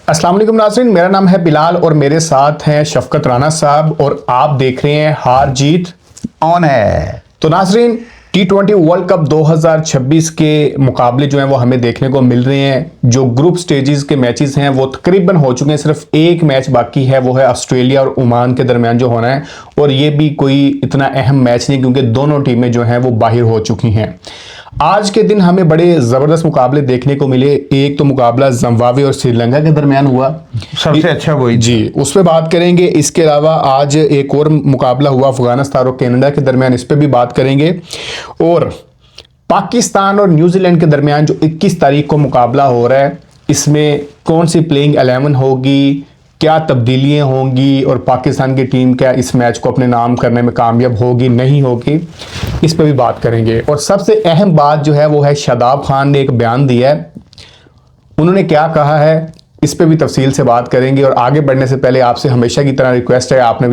अस्सलाम वालेकुम नाज़रीन, मेरा नाम है बिलाल और मेरे साथ हैं शफकत राना साहब और आप देख रहे हैं हार जीत ऑन है। तो नाज़रीन, T20 वर्ल्ड कप 2026 के मुकाबले जो हैं वो हमें देखने को मिल रहे हैं। जो ग्रुप स्टेजेस के मैचेस हैं वो तकरीबन हो चुके हैं, सिर्फ एक मैच बाकी है, वो है ऑस्ट्रेलिया और ओमान के दरमियान जो होना है। और ये भी कोई इतना अहम मैच नहीं क्योंकि दोनों टीमें जो हैं वो बाहर हो चुकी हैं। आज के दिन हमें बड़े ज़बरदस्त मुकाबले देखने को मिले। एक तो मुकाबला जिम्बाब्वे और श्रीलंका के दरमियान हुआ, सबसे अच्छा वही जी, उस पर बात करेंगे। इसके अलावा आज एक और मुकाबला हुआ अफगानिस्तान और कनाडा के दरमियान, इस पर भी बात करेंगे। और पाकिस्तान और न्यूजीलैंड के दरमियान जो 21 तारीख को मुकाबला हो रहा है, इसमें कौन सी प्लेइंग 11 होगी, क्या तब्दीलियां होंगी और पाकिस्तान की टीम क्या इस मैच को अपने नाम करने में कामयाब होगी नहीं होगी, इस पर भी बात करेंगे। और सबसे अहम बात जो है वो है शादाब खान ने एक बयान दिया है, उन्होंने क्या कहा है, इस पे भी तफसील से बात करेंगे। और आगे बढ़ने से पहले आपसे हमेशा की तरह रिक्वेस्ट है, आपने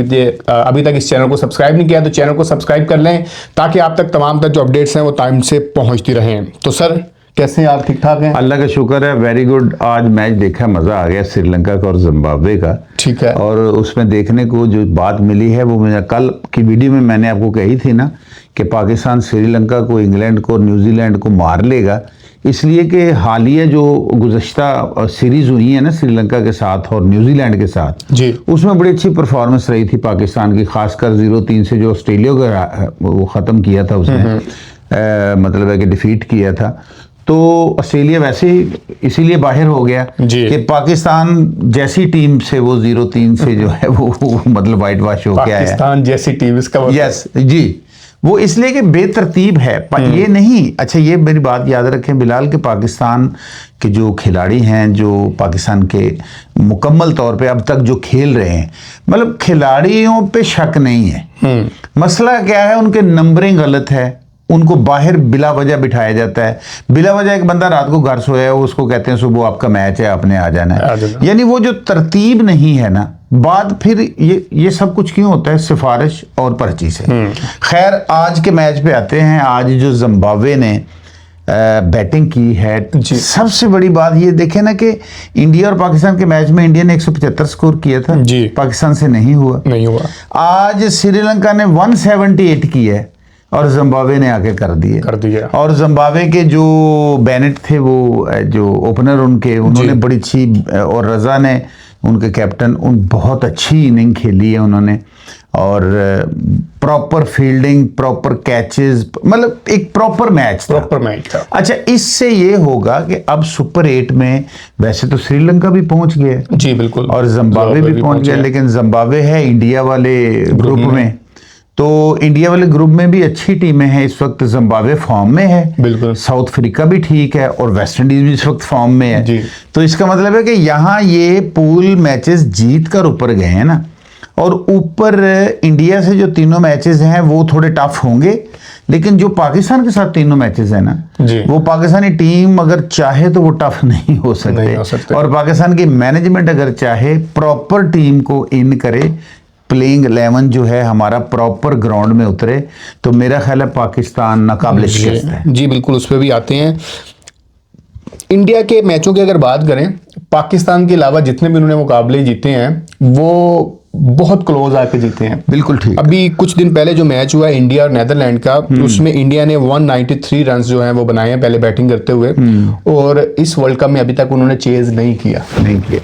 अभी तक इस चैनल को सब्सक्राइब नहीं किया तो चैनल को सब्सक्राइब कर लें ताकि आप तक तमाम जो अपडेट्स हैं वो टाइम से पहुंचती रहें। तो सर कैसे हैं आप, ठीक ठाक हैं? अल्लाह का शुक्र है, वेरी गुड। आज मैच देखा, मज़ा आ गया श्रीलंका का और जिम्बाब्वे का। ठीक है। और उसमें देखने को जो बात मिली है वो मुझे कल की वीडियो में मैंने आपको कही थी ना कि पाकिस्तान श्रीलंका को, इंग्लैंड को और न्यूजीलैंड को मार लेगा, इसलिए कि हालिया जो गुज़श्ता सीरीज़ हुई है ना श्रीलंका के साथ और न्यूजीलैंड के साथ जी, उसमें बड़ी अच्छी परफॉर्मेंस रही थी पाकिस्तान की, खासकर 0-3 से जो ऑस्ट्रेलिया को वो ख़त्म किया था उसने, मतलब है कि डिफीट किया था। तो ऑस्ट्रेलिया वैसे ही इसीलिए बाहर हो गया कि पाकिस्तान जैसी टीम से वो 0-3 से जो है वो मतलब वाइट वॉश हो गया है। पाकिस्तान जैसी टीम, इसका यस जी, वो इसलिए कि बेतरतीब है, ये नहीं। अच्छा, ये मेरी बात याद रखें बिलाल के पाकिस्तान के जो खिलाड़ी हैं, जो पाकिस्तान के मुकम्मल तौर पे अब तक जो खेल रहे हैं, मतलब खिलाड़ियों पे शक नहीं है। मसला क्या है, उनके नंबरिंग गलत है, उनको बाहर बिला वजह बिठाया जाता है। बिला वजह एक बंदा रात को घर सोया है, उसको कहते हैं सुबह आपका मैच है, आपने आ जाना है। यानी वो जो तरतीब नहीं है ना, बाद फिर ये सब कुछ क्यों होता है, सिफारिश और पर्ची से। खैर, आज के मैच पे आते हैं। आज जो जिम्बाब्वे ने बैटिंग की है, सबसे बड़ी बात ये देखें ना कि इंडिया और पाकिस्तान के मैच में इंडिया ने 175 स्कोर किया था, पाकिस्तान से नहीं हुआ। आज श्रीलंका ने 178 किया है और जिम्बाब्वे ने आके कर दिया। और जिम्बाब्वे के जो बेनेट थे, वो जो ओपनर उन्होंने बड़ी अच्छी, और रजा ने उनके कैप्टन, बहुत अच्छी इनिंग खेली है उन्होंने। और प्रॉपर फील्डिंग, प्रॉपर कैचेस, मतलब एक प्रॉपर मैच था। अच्छा, इससे ये होगा कि अब सुपर 8 में वैसे तो श्रीलंका भी पहुंच गया, जी बिल्कुल, और जिम्बाब्वे भी पहुंच गया, लेकिन जिम्बाब्वे है इंडिया वाले ग्रुप में। तो इंडिया वाले ग्रुप में भी अच्छी टीमें हैं इस वक्त। जिम्बाब्वे फॉर्म में है, बिल्कुल। साउथ अफ्रीका भी ठीक है और वेस्ट इंडीज भी इस वक्त फॉर्म में है जी। तो इसका मतलब है कि यहाँ ये पूल मैचेस जीत कर ऊपर गए हैं ना, और ऊपर इंडिया से जो तीनों मैचेस हैं वो थोड़े टफ होंगे, लेकिन जो पाकिस्तान के साथ तीनों मैचेस हैं ना, वो पाकिस्तानी टीम अगर चाहे तो वो टफ नहीं हो सकते। और पाकिस्तान की मैनेजमेंट अगर चाहे प्रॉपर टीम को इन करे, प्लेइंग 11 जो है हमारा प्रॉपर ग्राउंड में उतरे, तो मेरा ख्याल है पाकिस्तान नाकाबिल शिकस्त है। जी बिल्कुल, उस पर भी आते हैं। इंडिया के मैचों की अगर बात करें, पाकिस्तान के अलावा जितने भी उन्होंने मुकाबले जीते हैं वो बहुत क्लोज आके जीते हैं। बिल्कुल ठीक। अभी कुछ दिन पहले जो मैच हुआ इंडिया और नेदरलैंड का, उसमें इंडिया ने 193 रन जो हैं वो बनाए हैं पहले बैटिंग करते हुए, और इस वर्ल्ड कप में अभी तक उन्होंने चेज नहीं किया।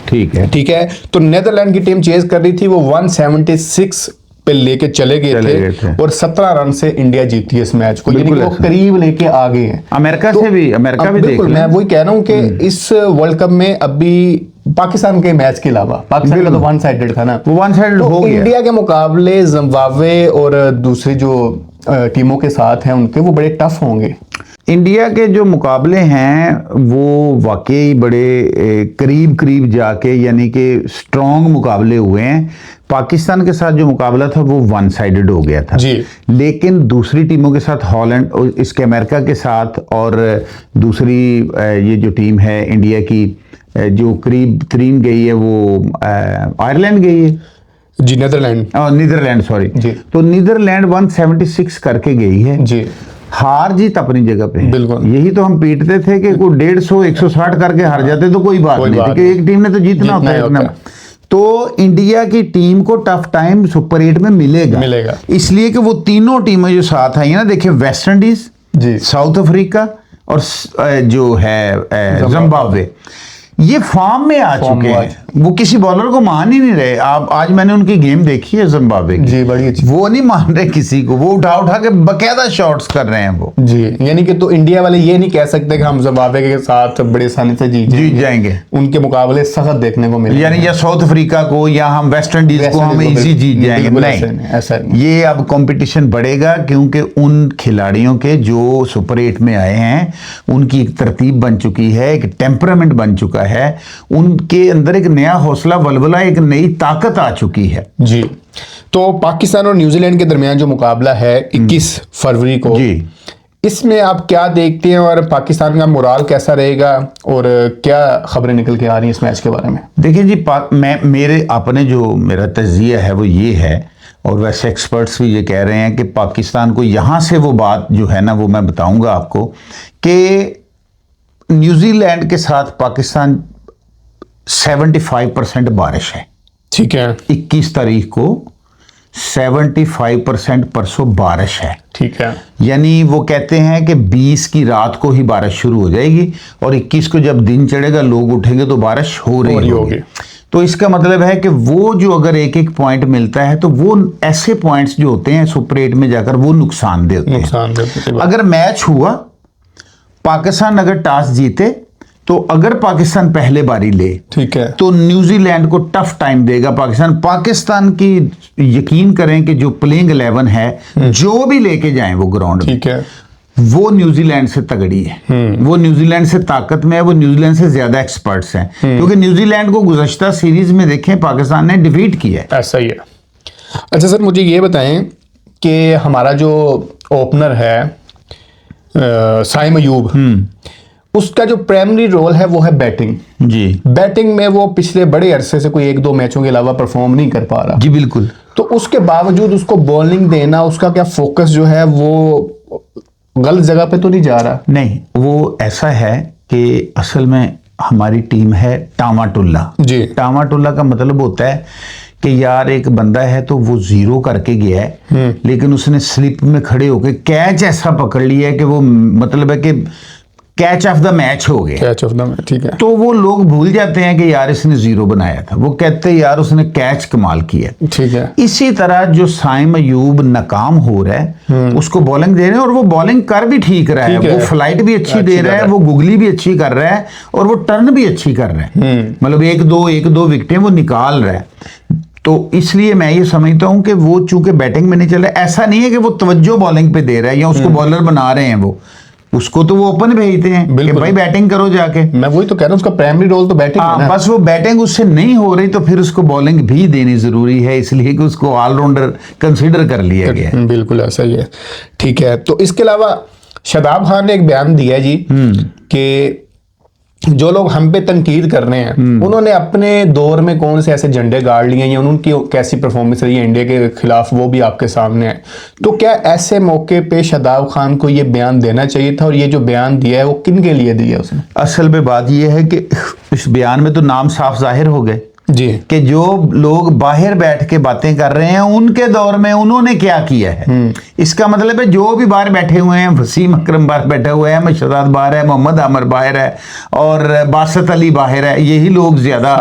ठीक है। तो नेदरलैंड की टीम चेज कर रही थी, वो 176 पे लेके चले गए थे और 17 रन से इंडिया जीती है इस मैच को, यानी कि वो करीब लेके आ गए हैं। अमेरिका से भी, अमेरिका भी बिल्कुल, मैं वही कह रहा हूँ कि इस वर्ल्ड कप में अभी पाकिस्तान के मैच के अलावा, पाकिस्तान का तो वन साइडेड था ना, वो वन साइडेड हो गया। इंडिया के मुकाबले जिम्बाब्वे और दूसरी जो टीमों के साथ हैं उनके, वो बड़े टफ होंगे। इंडिया के जो मुकाबले हैं वो वाकई बड़े करीब जाके, यानी कि स्ट्रॉन्ग मुकाबले हुए हैं। पाकिस्तान के साथ जो मुकाबला था वो वन साइडेड हो गया था जी। लेकिन दूसरी टीमों के साथ हॉलैंड, इसके अमेरिका के साथ, और दूसरी ये जो टीम है इंडिया की जो करीब तरीन गई है वो आयरलैंड गई है जी, नीदरलैंड, सॉरी। तो नीदरलैंड 176 करके गई है जी। हार जीत अपनी जगह पे है। बिल्कुल। यही तो हम पीटते थे कि कोई 150 160 करके हार जाते तो कोई बात नहीं थी, कि एक टीम ने तो जीतना होता है। तो इंडिया की टीम को टफ टाइम सुपर 8 में मिलेगा, इसलिए कि वो तीनों टीमें जो साथ आई है ना, देखिए वेस्ट इंडीज जी, साउथ अफ्रीका और जो है जिम्बाब्वे, ये फॉर्म में आ चुके हैं। वो किसी बॉलर को मान ही नहीं रहे। आप आज मैंने उनकी गेम देखी है जिम्बाब्वे की जी, बड़ी अच्छी। वो नहीं मान रहे किसी को, वो उठा के बकायदा शॉट्स कर रहे हैं वो जी। यानी कि तो इंडिया वाले ये नहीं कह सकते कि हम जिम्बाब्वे के साथ बड़े आसानी से जीत जाएंगे, उनके मुकाबले सख्त देखने को मिलेगा। यानी या साउथ अफ्रीका को या हम वेस्ट इंडीज को हम इजी जीत जाएंगे, नहीं, ऐसा नहीं। ये अब कंपटीशन बढ़ेगा, क्योंकि उन खिलाड़ियों के जो सुपर 8 में आए हैं उनकी एक तरतीब बन चुकी है, एक टेम्परामेंट बन चुका है, उनके अंदर एक नया हौसला बलबला, एक नई ताकत आ चुकी है। जी। तो पाकिस्तान और न्यूजीलैंड के दरमियान जो मुकाबला है 21 फरवरी को, जी, इसमें आप क्या देखते हैं और पाकिस्तान का मोराल कैसा रहेगा और क्या खबरें निकल के आ रही हैं इस मैच के बारे में? देखिए जी, मेरे अपने जो मेरा तज्जिया है वो ये है, और वैसे एक्सपर्ट्स भी ये कह रहे हैं कि पाकिस्तान को यहाँ से वो बात जो है ना वो मैं बताऊंगा आपको, कि न्यूजीलैंड के साथ पाकिस्तान 75% बारिश है। ठीक है। 21 तारीख को 75% परसों बारिश है। ठीक है। यानी वो कहते हैं कि 20 की रात को ही बारिश शुरू हो जाएगी और 21 को जब दिन चढ़ेगा लोग उठेंगे तो बारिश हो रही होगी। तो इसका मतलब है कि वो जो अगर एक एक पॉइंट मिलता है तो वो ऐसे पॉइंट्स जो होते हैं सुपर 8 में जाकर वो नुकसानदेह होते हैं। अगर मैच हुआ, पाकिस्तान अगर टॉस जीते, तो अगर पाकिस्तान पहले बारी ले, ठीक है, तो न्यूजीलैंड को टफ टाइम देगा पाकिस्तान की यकीन करें कि जो प्लेइंग 11 है जो भी लेके जाएं वो ग्राउंड, ठीक है, वो न्यूजीलैंड से तगड़ी है, वो न्यूजीलैंड से ताकत में है, वो न्यूजीलैंड से ज्यादा एक्सपर्ट्स हैं, क्योंकि न्यूजीलैंड को गुज़श्ता सीरीज में देखें पाकिस्तान ने डिफीट किया है। ऐसा ही है। अच्छा सर, मुझे ये बताएं कि हमारा जो ओपनर है साइम अयूब, उसका जो प्राइमरी रोल है वो है बैटिंग। जी। बैटिंग में वो पिछले बड़े अरसे से कोई 1-2 मैचों के अलावा परफॉर्म नहीं कर पा रहा। जी बिल्कुल। तो उसके बावजूद उसको बॉलिंग देना, उसका क्या फोकस जो है वो गलत जगह पे तो नहीं जा रहा? नहीं, वो ऐसा है कि असल में हमारी टीम है टामाटुल्ला। जी। टामाटुल्ला का मतलब होता है कि यार एक बंदा है तो वो 0 करके गया है, लेकिन उसने स्लिप में खड़े होकर कैच ऐसा पकड़ लिया है कि वो मतलब है कि कैच ऑफ द मैच हो गया। कैच ऑफ द मैच, ठीक है। तो वो लोग भूल जाते हैं कि यार इसने 0 बनाया था, वो कहते हैं यार उसने कैच कमाल किया। ठीक है। इसी तरह जो साइम अयूब नाकाम हो रहा है, उसको बॉलिंग दे रहे हैं और वो बॉलिंग कर भी ठीक रहा है, वो फ्लाइट भी अच्छी दे रहा है, वो गुगली भी अच्छी कर रहा है और वो टर्न भी अच्छी कर रहा है, मतलब 1-2 विकेटें वो निकाल रहा है। तो इसलिए मैं ये समझता हूं कि वो चूंकि बैटिंग में नहीं चल रहा है, ऐसा नहीं है कि वो तवज्जो बॉलिंग पे दे रहा है या उसको बॉलर बना रहे हैं, वो उसको तो वो ओपन भेजते हैं कि भाई बैटिंग करो जाके। मैं वही तो कह रहा हूं, उसका प्राइमरी रोल तो बैटिंग है ना। बस वो बैटिंग उससे नहीं हो रही तो फिर उसको बॉलिंग भी देनी जरूरी है, इसलिए कि उसको ऑलराउंडर कंसीडर कर लिया गया। बिल्कुल ऐसा ही है। ठीक है। तो इसके अलावा शादाब खान ने एक बयान दिया है जी कि जो लोग हम पे तनकीद कर रहे हैं उन्होंने अपने दौर में कौन से ऐसे झंडे गाड़ लिए हैं या उनकी कैसी परफॉर्मेंस रही है इंडिया के खिलाफ, वो भी आपके सामने है। तो क्या ऐसे मौके पे शादाब खान को ये बयान देना चाहिए था, और ये जो बयान दिया है वो किन के लिए दिया उसने? असल में बात ये है कि इस बयान में तो नाम साफ जाहिर हो गए जी, कि जो लोग बाहर बैठ के बातें कर रहे हैं उनके दौर में उन्होंने क्या किया है। इसका मतलब है जो भी बाहर बैठे हुए हैं, वसीम अकरम बाहर बैठे हुए हैं, मशदाद बाहर है, मोहम्मद आमिर बाहर है और बासत अली बाहर है, यही लोग ज्यादा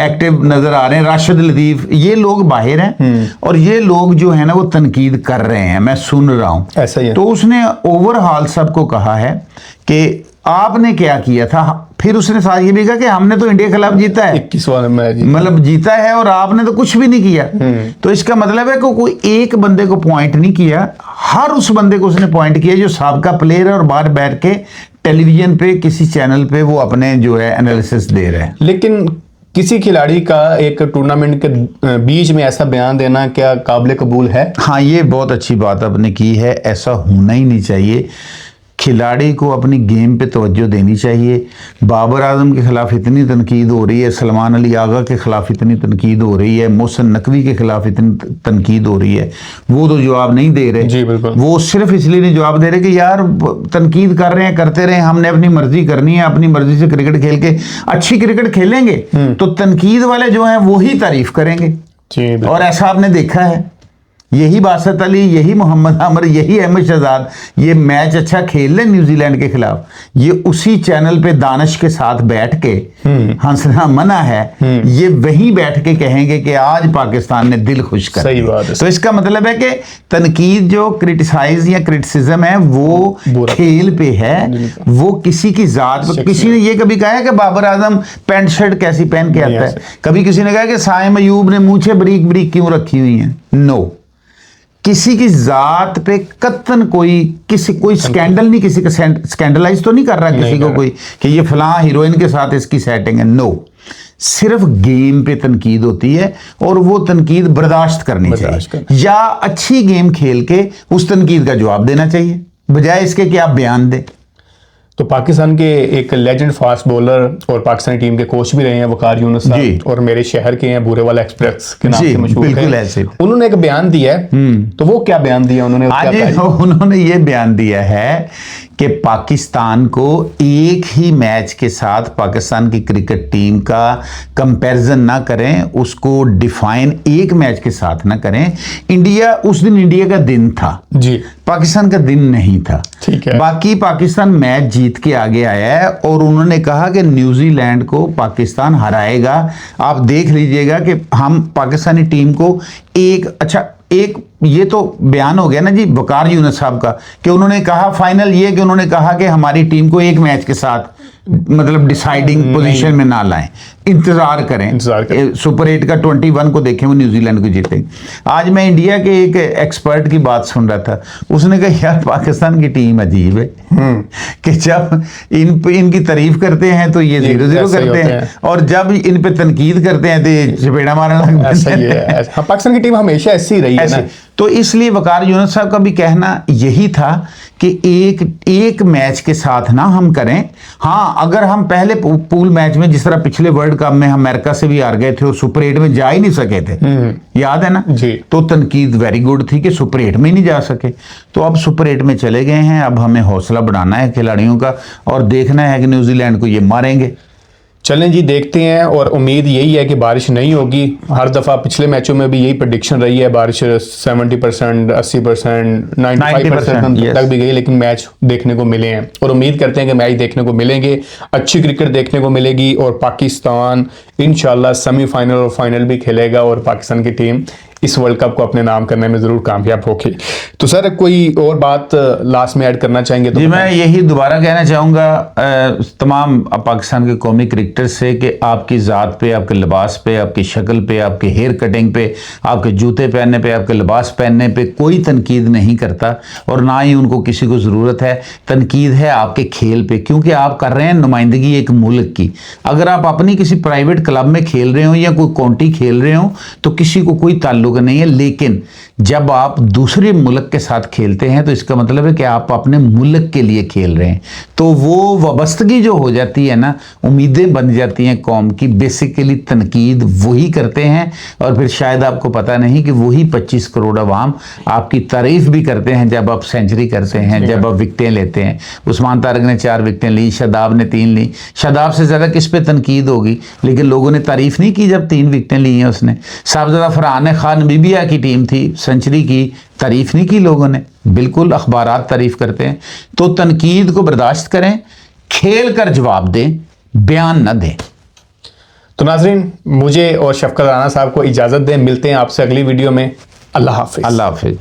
एक्टिव नजर आ रहे हैं, राशिद लतीफ, ये लोग बाहर हैं और ये लोग जो है ना वो तनकीद कर रहे हैं, मैं सुन रहा हूं। ऐसा ही है। तो उसने ओवरऑल सबको कहा है कि आपने क्या किया था, फिर उसने साथ ये भी कहा कि हमने तो इंडिया के खिलाफ जीता है, 21वां मैच मतलब जीता है और आपने तो कुछ भी नहीं किया। तो इसका मतलब है कि कोई एक बंदे को पॉइंट नहीं किया, हर उस बंदे को उसने पॉइंट किया जो साबका प्लेयर है और बाहर बैठ के टेलीविजन पे किसी चैनल पे वो अपने जो है एनालिसिस दे रहे हैं। लेकिन किसी खिलाड़ी का एक टूर्नामेंट के बीच में ऐसा बयान देना क्या काबिल कबूल है? हाँ, ये बहुत अच्छी बात आपने की है, ऐसा होना ही नहीं चाहिए। खिलाड़ी को अपनी गेम पे तवज्जो देनी चाहिए। बाबर आजम के खिलाफ इतनी तनकीद हो रही है, सलमान अली आगा के खिलाफ इतनी तनकीद हो रही है, मोहसिन नकवी के खिलाफ इतनी तनकीद हो रही है, वो तो जवाब नहीं दे रहे। जी बिल्कुल। वो सिर्फ इसलिए नहीं जवाब दे रहे कि यार तनकीद कर रहे हैं, करते रहे, हमने अपनी मर्जी करनी है, अपनी मर्जी से क्रिकेट खेल के अच्छी क्रिकेट खेलेंगे तो तनकीद वाले जो हैं वो ही तारीफ करेंगे। जी बिल्कुल। और ऐसा आपने देखा है, यही बासत अली, यही मोहम्मद आमिर, यही अहमद शहजाद, ये मैच अच्छा खेल रहे न्यूजीलैंड के खिलाफ, ये उसी चैनल पे दानिश के साथ बैठ के हंसना मना है, ये वहीं बैठ के कहेंगे कि आज पाकिस्तान ने दिल खुश कर सही दिया। बात है। तो इसका मतलब है कि तनकीद जो क्रिटिसाइज या क्रिटिसिज्म है वो खेल पे है, वो किसी की जात पे। किसी ने ये कभी कहा है कि बाबर आजम पैंट शर्ट कैसी पहन के आता है? कभी किसी ने कहा कि साइम अयूब ने मूछे बरीक बरीक क्यों रखी हुई हैं? नो, किसी की जात पे कत्तन कोई स्कैंडल नहीं, किसी का स्कैंडलाइज तो नहीं कर रहा किसी को कोई कि ये फलां हीरोइन के साथ इसकी सेटिंग है। नो, सिर्फ गेम पे तनकीद होती है और वो तनकीद बर्दाश्त करनी चाहिए, या अच्छी गेम खेल के उस तनकीद का जवाब देना चाहिए, बजाय इसके कि आप बयान दें। तो पाकिस्तान के एक लेजेंड फास्ट बॉलर और पाकिस्तानी टीम के कोच भी रहे हैं वकार यूनुस साहब, और मेरे शहर के हैं, बूरेवाला एक्सप्रेस के नाम से मशहूर है। उन्होंने एक बयान दिया है, तो वो क्या बयान दिया उन्होंने? उन्होंने ये बयान दिया है कि पाकिस्तान को एक ही मैच के साथ पाकिस्तान की क्रिकेट टीम का कंपैरिजन ना करें, उसको डिफाइन एक मैच के साथ ना करें। इंडिया, उस दिन इंडिया का दिन था जी, पाकिस्तान का दिन नहीं था। ठीक है। बाकी पाकिस्तान मैच जीत के आगे आया है और उन्होंने कहा कि न्यूजीलैंड को पाकिस्तान हराएगा। आप देख लीजिएगा कि हम पाकिस्तानी टीम को एक ये तो बयान हो गया ना जी वकार यूनुस साहब का, कि उन्होंने कहा फाइनल ये कि उन्होंने कहा कि हमारी टीम को एक मैच के साथ मतलब डिसाइडिंग पोजीशन में ना लाएं, इंतजार करें सुपर 8 का 21 को देखें, वो न्यूजीलैंड को जीतेंगे। आज मैं इंडिया के एक एक्सपर्ट की बात सुन रहा था, उसने कहा यार पाकिस्तान की टीम अजीब है कि जब इनकी तारीफ करते हैं तो ये 0-0 करते हैं, और जब इन पे तनकीद करते हैं तो ये चपेड़ा मारने लगते हैं। पाकिस्तान की टीम हमेशा ऐसी रही है ना। तो इसलिए वकार यूनुस साहब का भी कहना यही था कि एक मैच के साथ ना हम करें। हाँ, अगर हम पहले पूल मैच में, जिस तरह पिछले वर्ल्ड कप में हम अमेरिका से भी हार गए थे और सुपर 8 में जा ही नहीं सके थे, याद है ना जी, तो तनकीद वेरी गुड थी कि सुपर 8 में ही नहीं जा सके। तो अब सुपर 8 में चले गए हैं, अब हमें हौसला बढ़ाना है खिलाड़ियों का और देखना है कि न्यूजीलैंड को ये मारेंगे। चलें जी, देखते हैं, और उम्मीद यही है कि बारिश नहीं होगी। हर दफ़ा पिछले मैचों में भी यही प्रेडिक्शन रही है, बारिश 70%, 80%, 95% तक भी गई, लेकिन मैच देखने को मिले हैं और उम्मीद करते हैं कि मैच देखने को मिलेंगे, अच्छी क्रिकेट देखने को मिलेगी और पाकिस्तान इंशाल्लाह सेमीफाइनल और फाइनल भी खेलेगा और पाकिस्तान की टीम इस वर्ल्ड कप को अपने नाम करने में जरूर कामयाब होगी। तो सर कोई और बात लास्ट में ऐड करना चाहेंगे? तो जी, मैं यही दोबारा कहना चाहूँगा तमाम पाकिस्तान के कौमी क्रिकेटर से कि आपकी ज़ात पे, आपके लिबास पे, आपकी शक्ल पे, आपके हेयर कटिंग पे, आपके जूते पहनने पे, आपके लिबास पहनने पे कोई तनकीद नहीं करता और ना ही उनको किसी को ज़रूरत है। तनकीद है आपके खेल पे, क्योंकि आप कर रहे हैं नुमाइंदगी एक मुल्क की। अगर आप अपनी किसी प्राइवेट क्लब में खेल रहे हो या कोई काउंटी खेल रहे हो तो किसी को कोई ताल्लुक नहीं है, लेकिन जब आप दूसरे मुल्क के साथ खेलते हैं तो इसका मतलब है कि आप अपने मुल्क के लिए खेल रहे हैं, तो वो वाबस्तगी जो हो जाती है ना, उम्मीदें बन जाती हैं कौम की। बेसिकली तनकीद वही करते हैं और फिर शायद आपको पता नहीं कि वही 25 करोड़ अवाम आपकी तारीफ भी करते हैं जब आप सेंचुरी करते हैं, जब आप विकटें लेते हैं। उस्मान तारिक ने 4 विकटें ली, शादाब ने 3 ली। शादाब से ज़्यादा किस पे तनकीद होगी, लेकिन लोगों ने तारीफ नहीं की जब 3 विकटें ली हैं उसने। साहबजादा फरहान खान नामीबिया की टीम थी, सेंचुरी की, तारीफ नहीं की लोगों ने। बिल्कुल अखबारात तारीफ करते हैं। तो तनकीद को बर्दाश्त करें, खेल कर जवाब दें, बयान न दें। तो नाजरीन, मुझे और शफकत राना साहब को इजाज़त दें, मिलते हैं आपसे अगली वीडियो में। अल्लाह हाफिज़। अल्लाह हाफिज़।